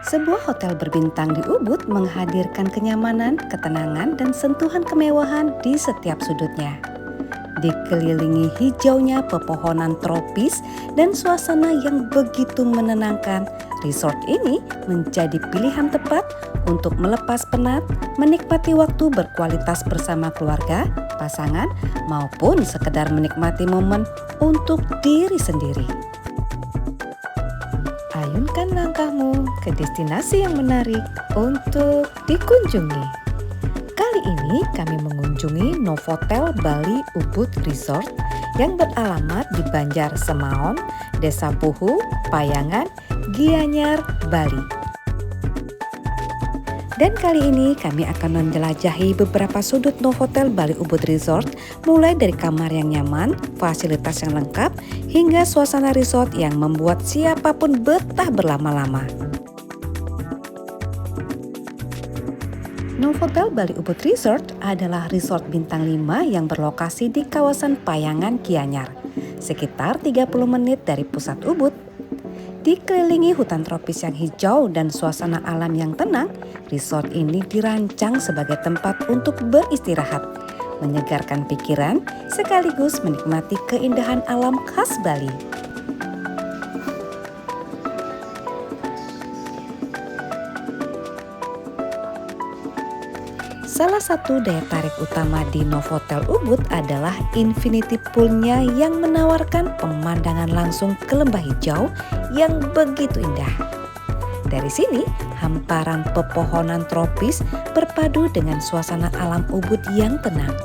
Sebuah hotel berbintang di Ubud menghadirkan kenyamanan, ketenangan, dan sentuhan kemewahan di setiap sudutnya. Dikelilingi hijaunya pepohonan tropis dan suasana yang begitu menenangkan, resort ini menjadi pilihan tepat untuk melepas penat, menikmati waktu berkualitas bersama keluarga, pasangan, maupun sekedar menikmati momen untuk diri sendiri. Ayunkan langkahmu ke destinasi yang menarik untuk dikunjungi. Kali ini kami mengunjungi Novotel Bali Ubud Resort yang beralamat di Banjar Semaon, Desa Puhu, Payangan, Gianyar, Bali. Dan kali ini kami akan menjelajahi beberapa sudut Novotel Bali Ubud Resort, mulai dari kamar yang nyaman, fasilitas yang lengkap, hingga suasana resort yang membuat siapapun betah berlama-lama. Novotel Bali Ubud Resort adalah resort bintang 5 yang berlokasi di kawasan Payangan, Gianyar, sekitar 30 menit dari pusat Ubud. Dikelilingi hutan tropis yang hijau dan suasana alam yang tenang, resort ini dirancang sebagai tempat untuk beristirahat, menyegarkan pikiran, sekaligus menikmati keindahan alam khas Bali. Salah satu daya tarik utama di Novotel Ubud adalah infinity pool-nya yang menawarkan pemandangan langsung ke lembah hijau yang begitu indah. Dari sini, hamparan pepohonan tropis berpadu dengan suasana alam Ubud yang tenang,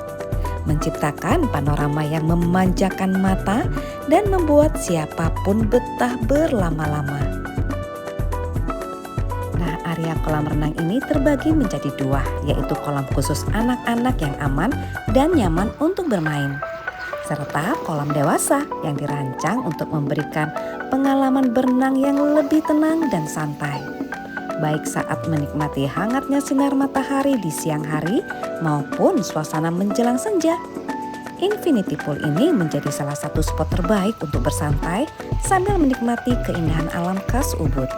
menciptakan panorama yang memanjakan mata dan membuat siapapun betah berlama-lama. Area kolam renang ini terbagi menjadi 2, yaitu kolam khusus anak-anak yang aman dan nyaman untuk bermain, serta kolam dewasa yang dirancang untuk memberikan pengalaman berenang yang lebih tenang dan santai, baik saat menikmati hangatnya sinar matahari di siang hari maupun suasana menjelang senja. Infinity Pool ini menjadi salah satu spot terbaik untuk bersantai sambil menikmati keindahan alam khas Ubud.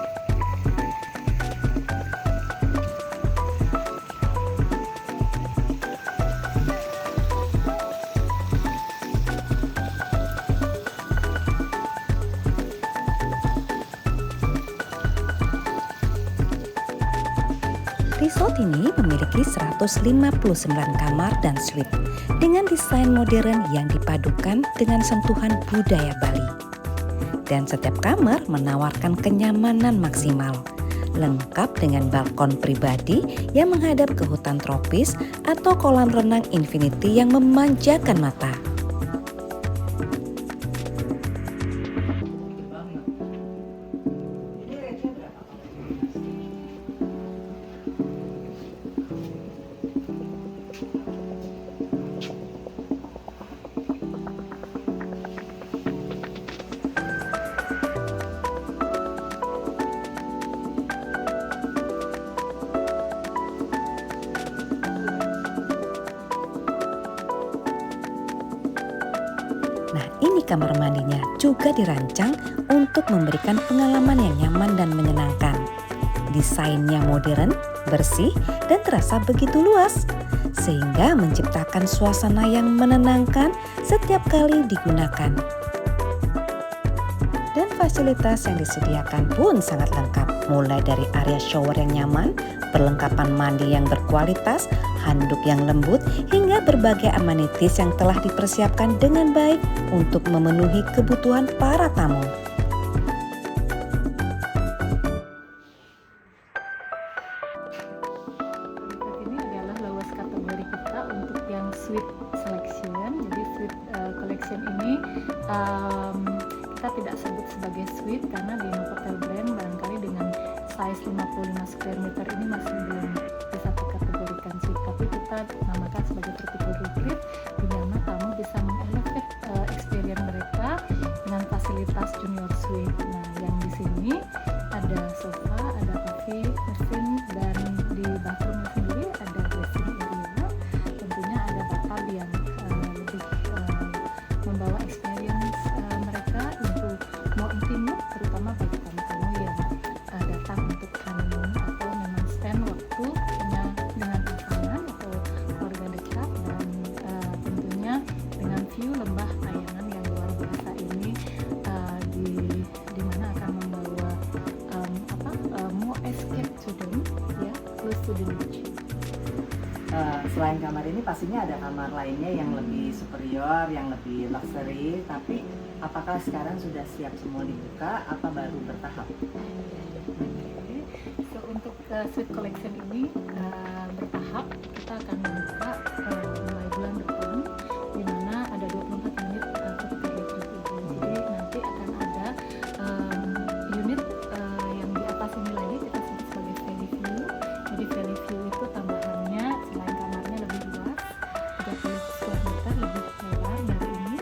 Resort ini memiliki 159 kamar dan suite dengan desain modern yang dipadukan dengan sentuhan budaya Bali. Dan setiap kamar menawarkan kenyamanan maksimal, lengkap dengan balkon pribadi yang menghadap ke hutan tropis atau kolam renang infinity yang memanjakan mata. Nah, ini kamar mandinya juga dirancang untuk memberikan pengalaman yang nyaman dan menyenangkan. Desainnya modern, bersih, dan terasa begitu luas, sehingga menciptakan suasana yang menenangkan setiap kali digunakan. Dan fasilitas yang disediakan pun sangat lengkap, mulai dari area shower yang nyaman, perlengkapan mandi yang berkualitas, handuk yang lembut, hingga berbagai amenities yang telah dipersiapkan dengan baik untuk memenuhi kebutuhan para tamu. Ini adalah lowest kategori kita untuk yang suite selection. Jadi suite collection ini kita tidak sebut sebagai suite karena di Novotel brand barangkali dengan size 55 square meter ini masih belum bisa terkategorikan suite, tapi kita namakan sebagai tropical retreat, di mana tamu bisa mengelevate experience mereka dengan fasilitas junior suite. Nah, yang di sini ada sofa, ada cafe, mesin, dan di bathroomnya sendiri ada dressing area. Tentunya ada bathtub yang lebih membawa experience mereka untuk more intimate, terutama bagi tamu-tamu yang datang untuk honeymoon. student beach. Selain kamar ini pastinya ada kamar lainnya yang lebih superior, yang lebih luxury, tapi apakah sekarang sudah siap semua dibuka apa baru bertahap? So, untuk suite collection ini bertahap, kita akan membuka mulai bulan depan, di mana ada 24 unit Jupiter Retreat itu. Jadi nanti akan ada unit yang di atas ini lagi kita sebut sebagai Valley View. Jadi Valley View itu tambahannya selain kamarnya lebih luas, 30 square meter lebih lebar dari ini,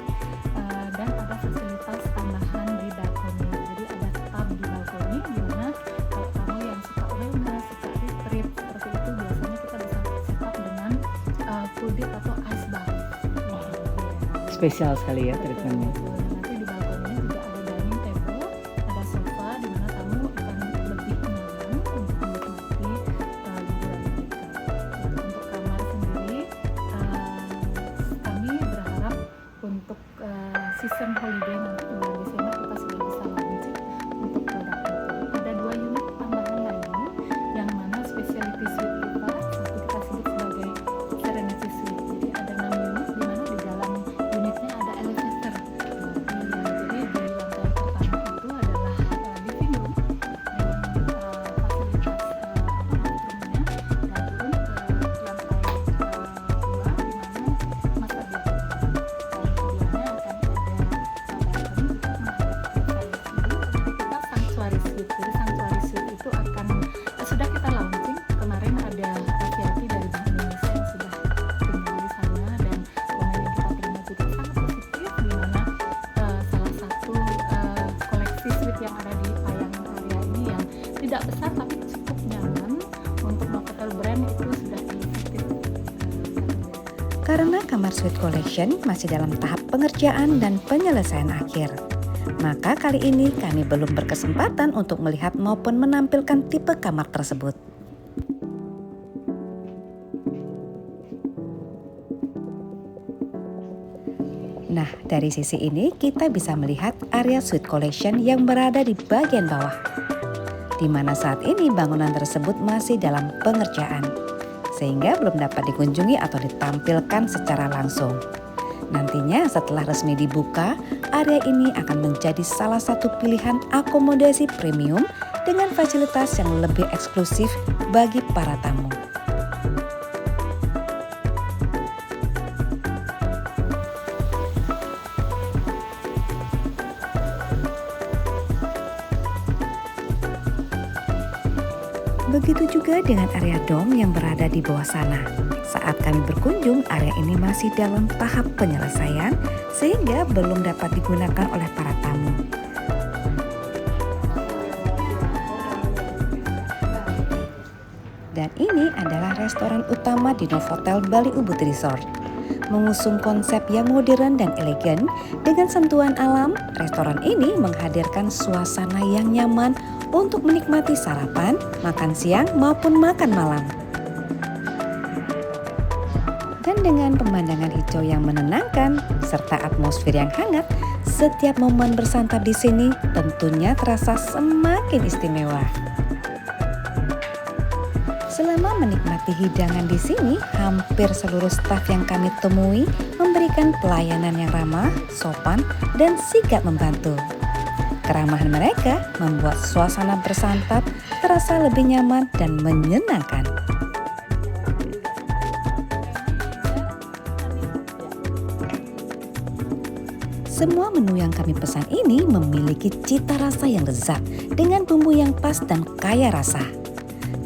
dan ada fasilitas tambahan di balkoni. Jadi ada tub di balkoni, di mana kalau kamu yang suka wellness, suka retreat seperti itu, biasanya kita bisa set up dengan pool deck atau ice bath. Spesial sekali ya Betul, treatmentnya. betul. Nanti di balkon ini juga ada dining table, ada sofa di mana tamu akan lebih nyaman untuk menikmati liburan mereka. Untuk kamar sendiri, kami berharap untuk season holiday nanti bulan Desember kita sudah bisa launching untuk produk itu. Ada 2 unit tambahan lagi, yang mana specialty suite kita, satu kita sebut sebagai Serenity Suite. Jadi ada 6 unit di mana di dalam unitnya ada elevator. Jadi di lantai pertama itu adalah living room dengan fasilitas outroomnya, dan turun ke lantai 2 di mana master bedroom. Dan keduanya akan ada balcony juga menghadap ke view. Kita sanctuary suite. Jadi sanctuary suite itu akan sudah kita launching kemarin, ada VIP dari Bank Indonesia yang sudah tinggal di sana, dan komen yang kita terima juga sangat positif, di mana salah satu koleksi suite yang ada di Payangan area ini yang tidak besar tapi cukup nyaman untuk Novotel brand itu sudah efektif. Karena kamar suite collection masih dalam tahap pengerjaan dan penyelesaian akhir, maka kali ini kami belum berkesempatan untuk melihat maupun menampilkan tipe kamar tersebut. Nah, dari sisi ini kita bisa melihat area suite collection yang berada di bagian bawah, di mana saat ini bangunan tersebut masih dalam pengerjaan, sehingga belum dapat dikunjungi atau ditampilkan secara langsung. Nantinya setelah resmi dibuka, area ini akan menjadi salah satu pilihan akomodasi premium dengan fasilitas yang lebih eksklusif bagi para tamu. Begitu juga dengan area dom yang berada di bawah sana. Saat kami berkunjung, area ini masih dalam tahap penyelesaian sehingga belum dapat digunakan oleh para tamu. Dan ini adalah restoran utama di Novotel Bali Ubud Resort. Mengusung konsep yang modern dan elegan dengan sentuhan alam, restoran ini menghadirkan suasana yang nyaman untuk menikmati sarapan, makan siang maupun makan malam. Dan dengan pemandangan hijau yang menenangkan serta atmosfer yang hangat, setiap momen bersantap di sini tentunya terasa semakin istimewa. Selama menikmati hidangan di sini, hampir seluruh staf yang kami temui memberikan pelayanan yang ramah, sopan, dan sigap membantu. Keramahan mereka membuat suasana bersantap terasa lebih nyaman dan menyenangkan. Semua menu yang kami pesan ini memiliki cita rasa yang lezat dengan bumbu yang pas dan kaya rasa.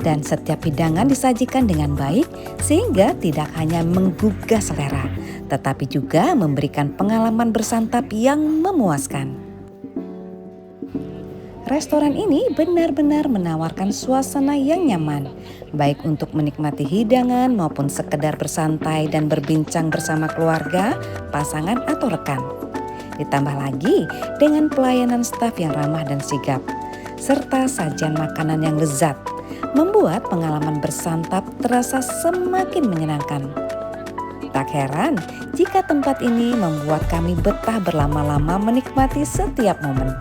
Dan setiap hidangan disajikan dengan baik sehingga tidak hanya menggugah selera, tetapi juga memberikan pengalaman bersantap yang memuaskan. Restoran ini benar-benar menawarkan suasana yang nyaman, baik untuk menikmati hidangan maupun sekedar bersantai dan berbincang bersama keluarga, pasangan atau rekan. Ditambah lagi dengan pelayanan staf yang ramah dan sigap, serta sajian makanan yang lezat, membuat pengalaman bersantap terasa semakin menyenangkan. Tak heran jika tempat ini membuat kami betah berlama-lama menikmati setiap momen.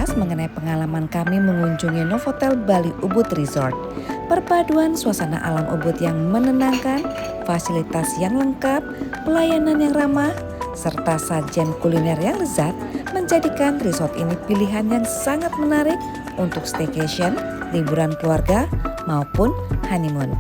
sekilas mengenai pengalaman kami mengunjungi Novotel Bali Ubud Resort. Perpaduan suasana alam Ubud yang menenangkan, fasilitas yang lengkap, pelayanan yang ramah, serta sajian kuliner yang lezat menjadikan resort ini pilihan yang sangat menarik untuk staycation, liburan keluarga, maupun honeymoon.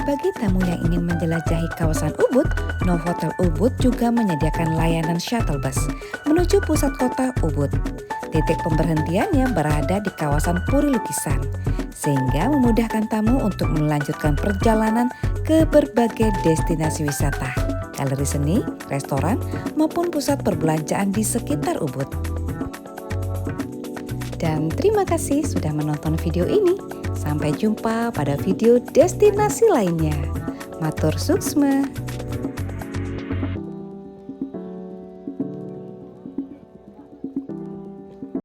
Bagi tamu yang ingin menjelajahi kawasan Ubud, Novotel Ubud juga menyediakan layanan shuttle bus menuju pusat kota Ubud. Titik pemberhentiannya berada di kawasan Puri Lukisan, sehingga memudahkan tamu untuk melanjutkan perjalanan ke berbagai destinasi wisata, galeri seni, restoran, maupun pusat perbelanjaan di sekitar Ubud. Dan terima kasih sudah menonton video ini. Sampai jumpa pada video destinasi lainnya. Matur suksma.